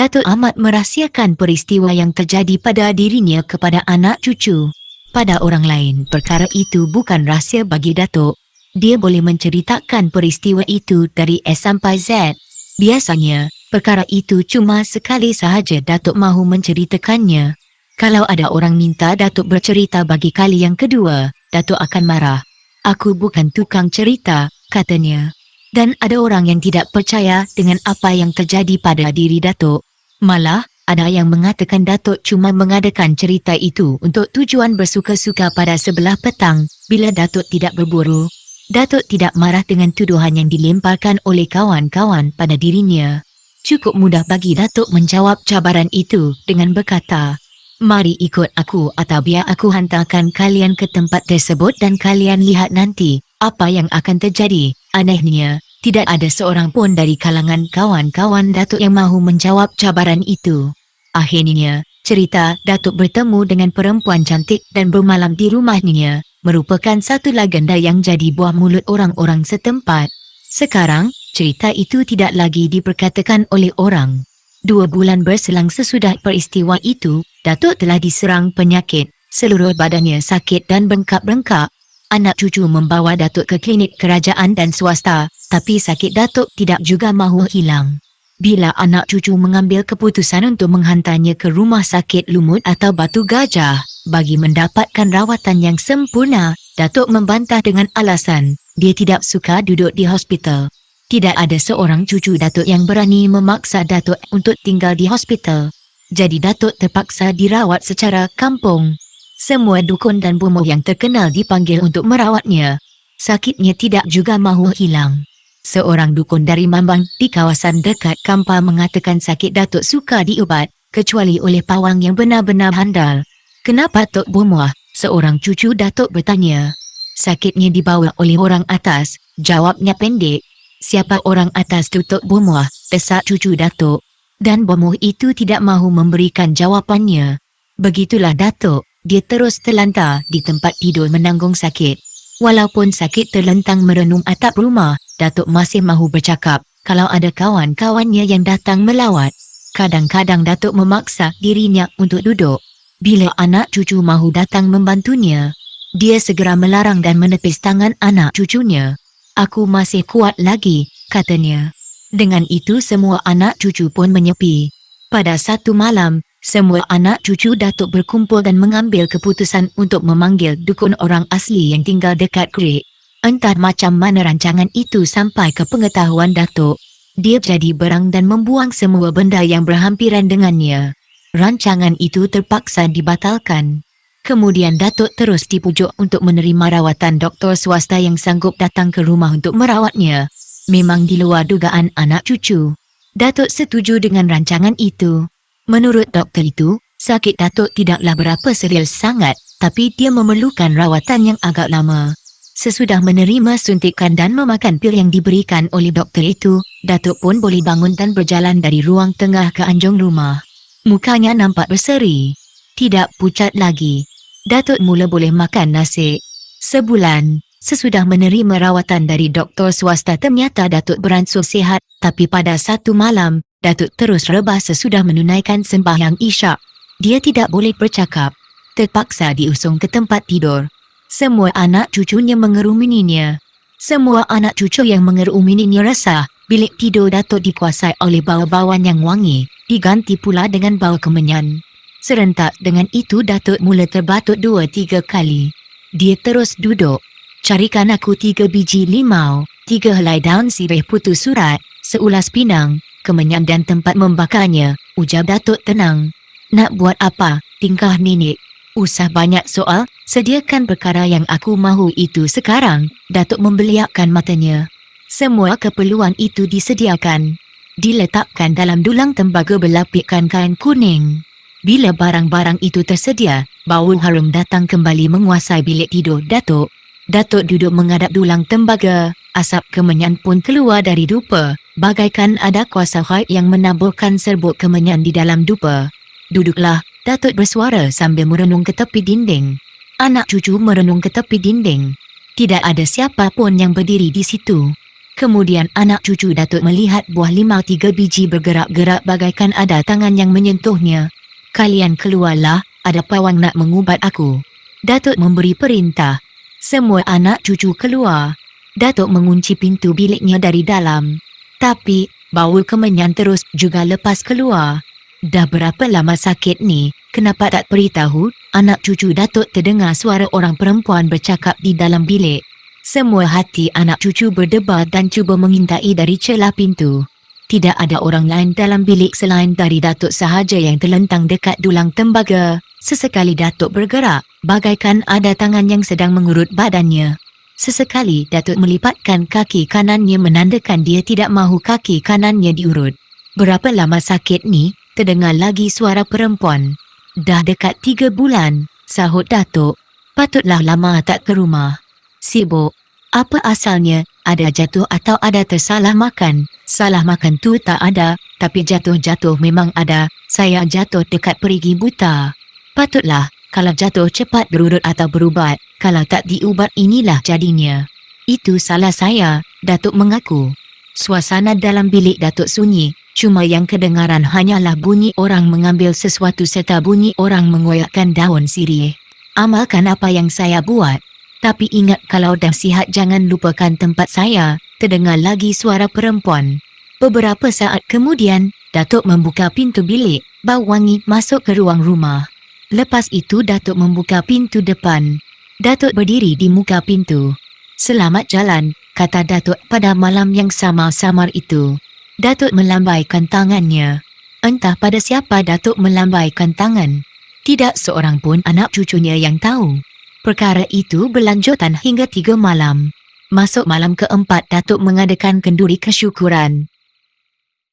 Datuk amat merahsiakan peristiwa yang terjadi pada dirinya kepada anak cucu. Pada orang lain, perkara itu bukan rahsia bagi Datuk. Dia boleh menceritakan peristiwa itu dari S sampai Z. Biasanya, perkara itu cuma sekali sahaja Datuk mahu menceritakannya. Kalau ada orang minta Datuk bercerita bagi kali yang kedua, Datuk akan marah. Aku bukan tukang cerita, katanya. Dan ada orang yang tidak percaya dengan apa yang terjadi pada diri Datuk. Malah, ada yang mengatakan Datuk cuma mengadakan cerita itu untuk tujuan bersuka-suka pada sebelah petang bila Datuk tidak berburu. Datuk tidak marah dengan tuduhan yang dilemparkan oleh kawan-kawan pada dirinya. Cukup mudah bagi Datuk menjawab cabaran itu dengan berkata, "Mari ikut aku atau biar aku hantarkan kalian ke tempat tersebut dan kalian lihat nanti apa yang akan terjadi." Anehnya, tidak ada seorang pun dari kalangan kawan-kawan Datuk yang mahu menjawab cabaran itu. Akhirnya, cerita Datuk bertemu dengan perempuan cantik dan bermalam di rumahnya merupakan satu legenda yang jadi buah mulut orang-orang setempat. Sekarang, cerita itu tidak lagi diperkatakan oleh orang. 2 bulan berselang sesudah peristiwa itu, Datuk telah diserang penyakit. Seluruh badannya sakit dan bengkak-bengkak. Anak cucu membawa Datuk ke klinik kerajaan dan swasta, tapi sakit Datuk tidak juga mahu hilang. Bila anak cucu mengambil keputusan untuk menghantarnya ke rumah sakit lumut atau Batu Gajah bagi mendapatkan rawatan yang sempurna, Datuk membantah dengan alasan dia tidak suka duduk di hospital. Tidak ada seorang cucu Datuk yang berani memaksa Datuk untuk tinggal di hospital. Jadi Datuk terpaksa dirawat secara kampung. Semua dukun dan bomoh yang terkenal dipanggil untuk merawatnya. Sakitnya tidak juga mahu hilang. Seorang dukun dari Mambang di kawasan dekat Kampar mengatakan sakit Datuk sukar diubat, kecuali oleh pawang yang benar-benar handal. "Kenapa Tok Bomoh?" seorang cucu Datuk bertanya. "Sakitnya dibawa oleh orang atas," jawabnya pendek. "Siapa orang atas tu Tok Bomoh?" desak cucu Datuk. Dan bomoh itu tidak mahu memberikan jawapannya. Begitulah Datuk. Dia terus terlantar di tempat tidur menanggung sakit. Walaupun sakit terlentang merenung atap rumah, Datuk masih mahu bercakap kalau ada kawan-kawannya yang datang melawat. Kadang-kadang Datuk memaksa dirinya untuk duduk. Bila anak cucu mahu datang membantunya, dia segera melarang dan menepis tangan anak cucunya. "Aku masih kuat lagi," katanya. Dengan itu semua anak cucu pun menyepi. Pada satu malam, semua anak cucu Datuk berkumpul dan mengambil keputusan untuk memanggil dukun orang asli yang tinggal dekat Krek. Entah macam mana rancangan itu sampai ke pengetahuan Datuk. Dia jadi berang dan membuang semua benda yang berhampiran dengannya. Rancangan itu terpaksa dibatalkan. Kemudian Datuk terus dipujuk untuk menerima rawatan doktor swasta yang sanggup datang ke rumah untuk merawatnya. Memang di luar dugaan anak cucu. Datuk setuju dengan rancangan itu. Menurut doktor itu, sakit Datuk tidaklah berapa serius sangat, tapi dia memerlukan rawatan yang agak lama. Sesudah menerima suntikan dan memakan pil yang diberikan oleh doktor itu, Datuk pun boleh bangun dan berjalan dari ruang tengah ke anjung rumah. Mukanya nampak berseri. Tidak pucat lagi. Datuk mula boleh makan nasi. Sebulan, sesudah menerima rawatan dari doktor swasta, ternyata Datuk beransur sihat, tapi pada satu malam, Datuk terus rebah sesudah menunaikan sembahyang Isyak. Dia tidak boleh bercakap. Terpaksa diusung ke tempat tidur. Semua anak cucunya mengerumuninya. Semua anak cucu yang mengerumuninya resah. Bilik tidur Datuk dikuasai oleh bau-bauan yang wangi, diganti pula dengan bau kemenyan. Serentak dengan itu Datuk mula terbatuk 2-3 kali. Dia terus duduk. "Carikan aku 3 biji limau, 3 helai daun sirih putus surat, seulas pinang, kemenyan dan tempat membakarnya," ujar Datuk tenang. "Nak buat apa, tingkah nenek? Usah banyak soal, sediakan perkara yang aku mahu itu sekarang." Datuk membeliakkan matanya. Semua keperluan itu disediakan. Diletakkan dalam dulang tembaga berlapikkan kain kuning. Bila barang-barang itu tersedia, bau harum datang kembali menguasai bilik tidur Datuk. Datuk duduk menghadap dulang tembaga. Asap kemenyan pun keluar dari dupa, bagaikan ada kuasa khaib yang menaburkan serbuk kemenyan di dalam dupa. "Duduklah," Datuk bersuara sambil merenung ke tepi dinding. Anak cucu merenung ke tepi dinding. Tidak ada siapa pun yang berdiri di situ. Kemudian anak cucu Datuk melihat buah limau 3 biji bergerak-gerak bagaikan ada tangan yang menyentuhnya. "Kalian keluarlah, ada pawang nak mengubat aku." Datuk memberi perintah. Semua anak cucu keluar. Datuk mengunci pintu biliknya dari dalam. Tapi, bau kemenyan terus juga lepas keluar. "Dah berapa lama sakit ni? Kenapa tak beritahu?" Anak cucu Datuk terdengar suara orang perempuan bercakap di dalam bilik. Semua hati anak cucu berdebar dan cuba mengintai dari celah pintu. Tidak ada orang lain dalam bilik selain dari Datuk sahaja yang terlentang dekat dulang tembaga. Sesekali Datuk bergerak, bagaikan ada tangan yang sedang mengurut badannya. Sesekali Datuk melipatkan kaki kanannya menandakan dia tidak mahu kaki kanannya diurut. "Berapa lama sakit ni?" terdengar lagi suara perempuan. "Dah dekat 3 bulan, sahut Datuk. "Patutlah lama tak ke rumah." "Sibuk." "Apa asalnya? Ada jatuh atau ada tersalah makan?" "Salah makan tu tak ada, tapi jatuh-jatuh memang ada. Saya jatuh dekat perigi buta." "Patutlah, kalau jatuh cepat berurut atau berubat. Kalau tak diubat inilah jadinya." "Itu salah saya," Datuk mengaku. Suasana dalam bilik Datuk sunyi. Cuma yang kedengaran hanyalah bunyi orang mengambil sesuatu serta bunyi orang mengoyakkan daun sirih. "Amalkan apa yang saya buat. Tapi ingat kalau dah sihat jangan lupakan tempat saya," terdengar lagi suara perempuan. Beberapa saat kemudian, Datuk membuka pintu bilik, bau wangi masuk ke ruang rumah. Lepas itu Datuk membuka pintu depan. Datuk berdiri di muka pintu. "Selamat jalan," kata Datuk pada malam yang samar-samar itu. Datuk melambaikan tangannya. Entah pada siapa Datuk melambaikan tangan. Tidak seorang pun anak cucunya yang tahu. Perkara itu berlanjutan hingga 3 malam. Masuk malam keempat Datuk mengadakan kenduri kesyukuran.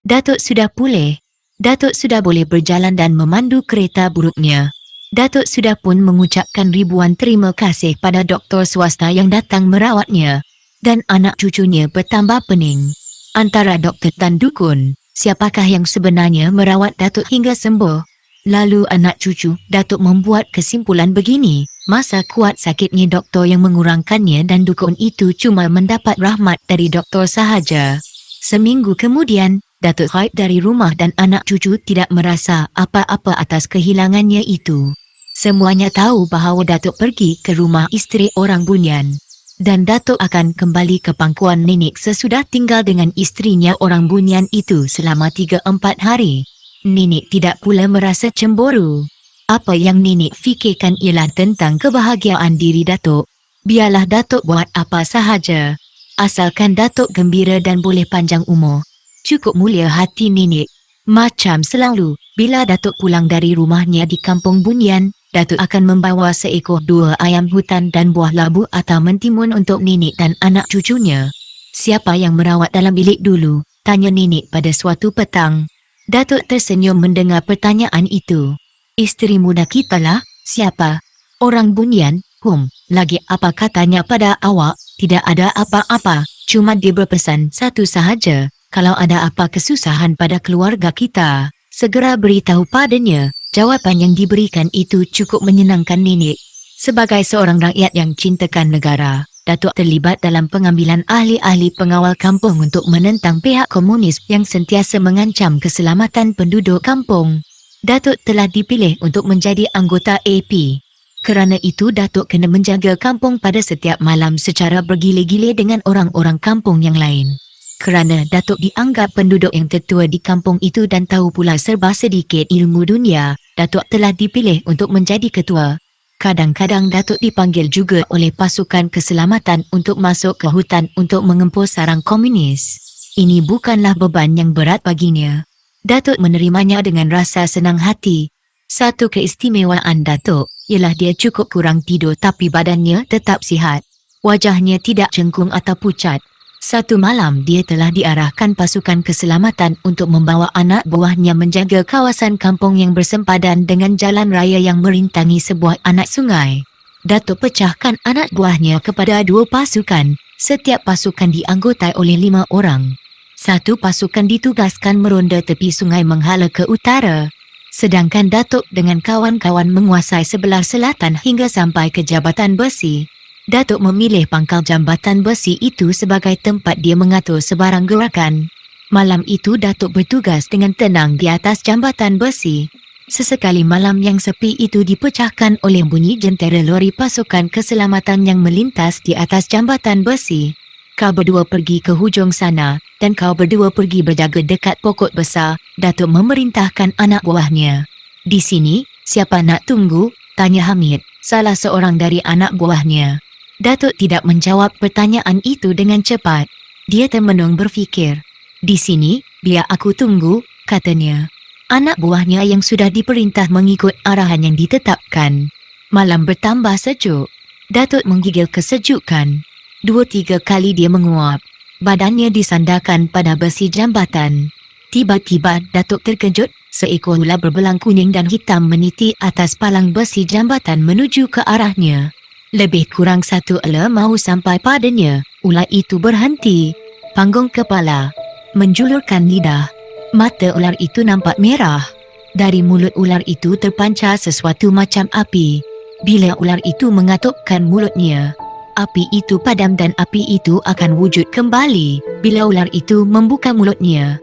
Datuk sudah pulih. Datuk sudah boleh berjalan dan memandu kereta buruknya. Datuk sudah pun mengucapkan ribuan terima kasih pada doktor swasta yang datang merawatnya. Dan anak cucunya bertambah pening. Antara doktor dan dukun, siapakah yang sebenarnya merawat Datuk hingga sembuh? Lalu anak cucu Datuk membuat kesimpulan begini. Masa kuat sakitnya doktor yang mengurangkannya dan dukun itu cuma mendapat rahmat dari doktor sahaja. Seminggu kemudian, Datuk khaib dari rumah dan anak cucu tidak merasa apa-apa atas kehilangannya itu. Semuanya tahu bahawa Datuk pergi ke rumah isteri orang Bunyan. Dan Datuk akan kembali ke pangkuan nenek sesudah tinggal dengan isterinya orang Bunyan itu selama 3-4 hari. Nenek tidak pula merasa cemburu. Apa yang nenek fikirkan ialah tentang kebahagiaan diri Datuk. Biarlah Datuk buat apa sahaja. Asalkan Datuk gembira dan boleh panjang umur. Cukup mulia hati nenek. Macam selalu, bila Datuk pulang dari rumahnya di kampung Bunyan, Datuk akan membawa seekor 2 ayam hutan dan buah labu atau mentimun untuk nenek dan anak cucunya. "Siapa yang merawat dalam bilik dulu?" tanya nenek pada suatu petang. Datuk tersenyum mendengar pertanyaan itu. "Isteri muda kita lah." "Siapa?" "Orang Bunyan." Lagi apa katanya pada awak?" "Tidak ada apa-apa, cuma dia berpesan satu sahaja. Kalau ada apa kesusahan pada keluarga kita, segera beritahu padanya." Jawapan yang diberikan itu cukup menyenangkan nenek. Sebagai seorang rakyat yang cintakan negara, Datuk terlibat dalam pengambilan ahli-ahli pengawal kampung untuk menentang pihak komunis yang sentiasa mengancam keselamatan penduduk kampung. Datuk telah dipilih untuk menjadi anggota AP. Kerana itu Datuk kena menjaga kampung pada setiap malam secara bergila-gila dengan orang-orang kampung yang lain. Kerana Datuk dianggap penduduk yang tertua di kampung itu dan tahu pula serba sedikit ilmu dunia, Datuk telah dipilih untuk menjadi ketua. Kadang-kadang Datuk dipanggil juga oleh pasukan keselamatan untuk masuk ke hutan untuk mengempus sarang komunis. Ini bukanlah beban yang berat baginya. Datuk menerimanya dengan rasa senang hati. Satu keistimewaan Datuk ialah dia cukup kurang tidur tapi badannya tetap sihat. Wajahnya tidak cengkung atau pucat. Satu malam dia telah diarahkan pasukan keselamatan untuk membawa anak buahnya menjaga kawasan kampung yang bersempadan dengan jalan raya yang merintangi sebuah anak sungai. Datuk pecahkan anak buahnya kepada 2 pasukan. Setiap pasukan dianggotai oleh 5 orang. Satu pasukan ditugaskan meronda tepi sungai menghala ke utara. Sedangkan Datuk dengan kawan-kawan menguasai sebelah selatan hingga sampai ke Jabatan Besi. Datuk memilih pangkal jambatan besi itu sebagai tempat dia mengatur sebarang gerakan. Malam itu Datuk bertugas dengan tenang di atas jambatan besi. Sesekali malam yang sepi itu dipecahkan oleh bunyi jentera lori pasukan keselamatan yang melintas di atas jambatan besi. Kau berdua pergi ke hujung sana dan kau berdua pergi berjaga dekat pokok besar, Datuk memerintahkan anak buahnya. Di sini, siapa nak tunggu? Tanya Hamid, salah seorang dari anak buahnya. Datuk tidak menjawab pertanyaan itu dengan cepat. Dia termenung berfikir. Di sini, biar aku tunggu, katanya. Anak buahnya yang sudah diperintah mengikut arahan yang ditetapkan. Malam bertambah sejuk. Datuk menggigil kesejukan. 2-3 kali dia menguap. Badannya disandarkan pada besi jambatan. Tiba-tiba Datuk terkejut. Seekor ular berbelang kuning dan hitam meniti atas palang besi jambatan menuju ke arahnya. Lebih kurang 1 ela mahu sampai padanya. Ular itu berhenti. Panggung kepala. Menjulurkan lidah. Mata ular itu nampak merah. Dari mulut ular itu terpancar sesuatu macam api. Bila ular itu mengatupkan mulutnya, api itu padam dan api itu akan wujud kembali. Bila ular itu membuka mulutnya,